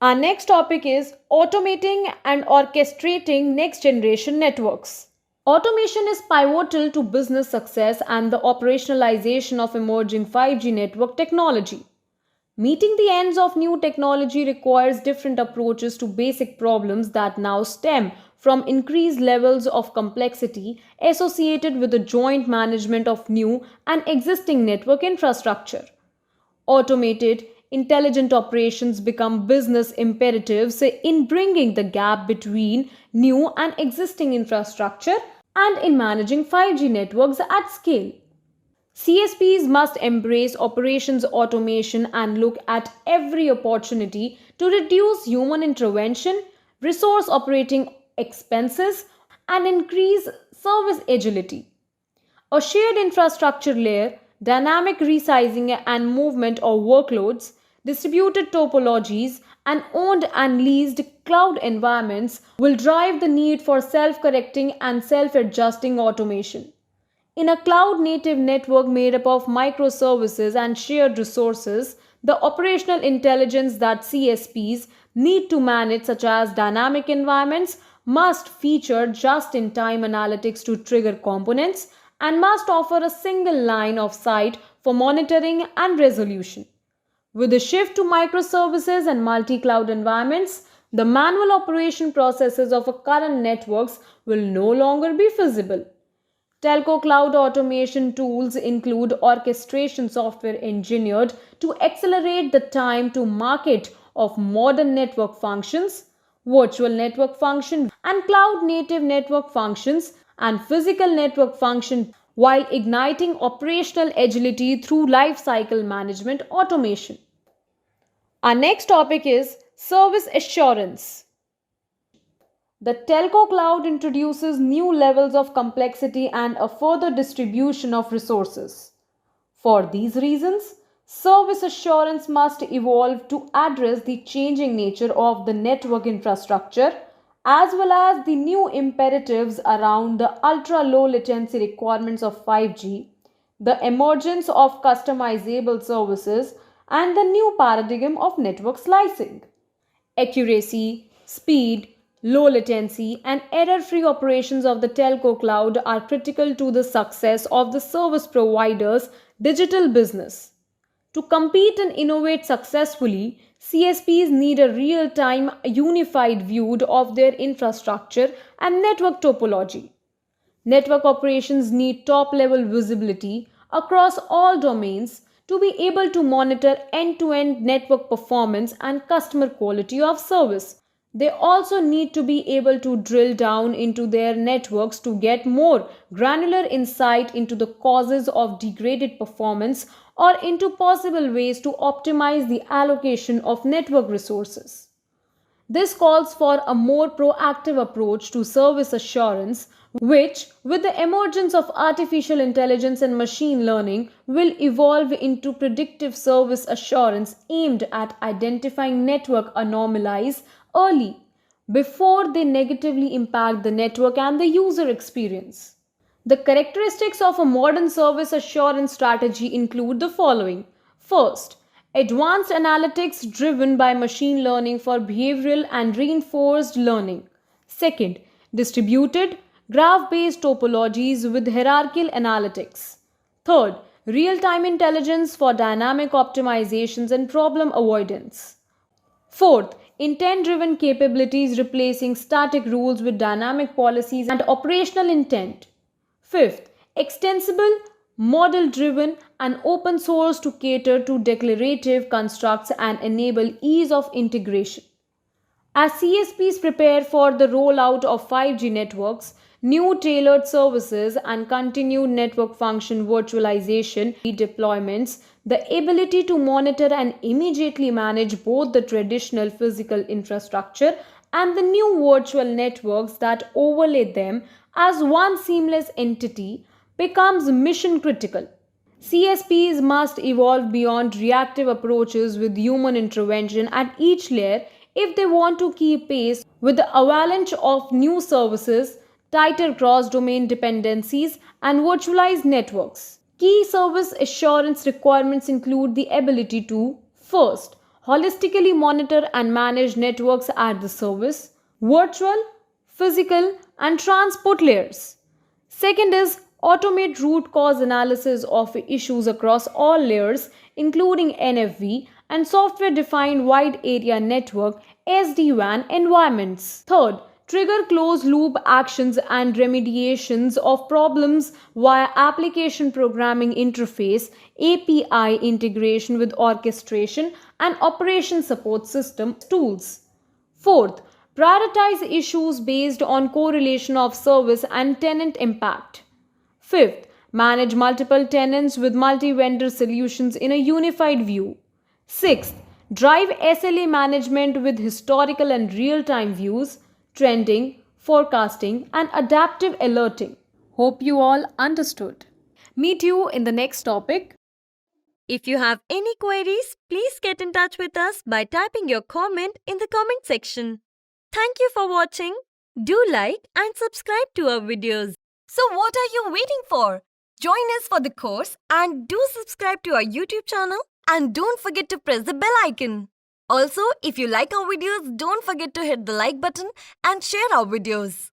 Our next topic is automating and orchestrating next generation networks. Automation is pivotal to business success and the operationalization of emerging 5G network technology. Meeting the ends of new technology requires different approaches to basic problems that now stem from increased levels of complexity associated with the joint management of new and existing network infrastructure. Automated, intelligent operations become business imperatives in bringing the gap between new and existing infrastructure and in managing 5G networks at scale. CSPs must embrace operations automation and look at every opportunity to reduce human intervention, resource operating expenses, and increase service agility. A shared infrastructure layer, dynamic resizing and movement of workloads, distributed topologies, and owned and leased cloud environments will drive the need for self correcting and self adjusting automation. In a cloud native network made up of microservices and shared resources, the operational intelligence that CSPs need to manage, such as dynamic environments, must feature just in time analytics to trigger components and must offer a single line of sight for monitoring and resolution. With the shift to microservices and multi cloud environments, the manual operation processes of a current networks will no longer be feasible. Telco cloud automation tools include orchestration software engineered to accelerate the time to market of modern network functions, virtual network function, and cloud native network functions and physical network function while igniting operational agility through lifecycle management automation. Our next topic is service assurance. The telco cloud introduces new levels of complexity and a further distribution of resources. For these reasons, service assurance must evolve to address the changing nature of the network infrastructure as well as the new imperatives around the ultra low latency requirements of 5G, the emergence of customizable services, and the new paradigm of network slicing. Accuracy, speed, low latency, and error free operations of the telco cloud are critical to the success of the service provider's digital business. To compete and innovate successfully, CSPs need a real time, unified view of their infrastructure and network topology. Network operations need top level visibility across all domains to be able to monitor end to end network performance and customer quality of service. They also need to be able to drill down into their networks to get more granular insight into the causes of degraded performance or into possible ways to optimize the allocation of network resources. This calls for a more proactive approach to service assurance, which, with the emergence of artificial intelligence and machine learning, will evolve into predictive service assurance aimed at identifying network anomalies early before they negatively impact the network and the user experience. The characteristics of a modern service assurance strategy include the following. First, advanced analytics driven by machine learning for behavioral and reinforced learning. Second, distributed, graph based topologies with hierarchical analytics. Third, real time intelligence for dynamic optimizations and problem avoidance. Fourth, intent driven capabilities replacing static rules with dynamic policies and operational intent. Fifth, extensible, model driven, and open source to cater to declarative constructs and enable ease of integration. As CSPs prepare for the rollout of 5G networks, new tailored services, and continued network function virtualization deployments, the ability to monitor and immediately manage both the traditional physical infrastructure and the new virtual networks that overlay them as one seamless entity becomes mission critical. CSPs must evolve beyond reactive approaches with human intervention at each layer if they want to keep pace with the avalanche of new services, tighter cross domain dependencies, and virtualized networks. Key service assurance requirements include the ability to first, holistically monitor and manage networks at the service, virtual, physical, and transport layers. Second is automate root cause analysis of issues across all layers, including NFV and software defined wide area network SD-WAN environments. Third, trigger closed loop actions and remediations of problems via application programming interface, API integration with orchestration and operation support system tools. Fourth, prioritize issues based on correlation of service and tenant impact. Fifth, manage multiple tenants with multi vendor solutions in a unified view. Sixth, drive SLA management with historical and real time views, trending, forecasting, and adaptive alerting. Hope you all understood. Meet you in the next topic. If you have any queries, please get in touch with us by typing your comment in the comment section. Thank you for watching. Do like and subscribe to our videos. So what are you waiting for? Join us for the course and do subscribe to our YouTube channel and don't forget to press the bell icon. Also, if you like our videos, don't forget to hit the like button and share our videos.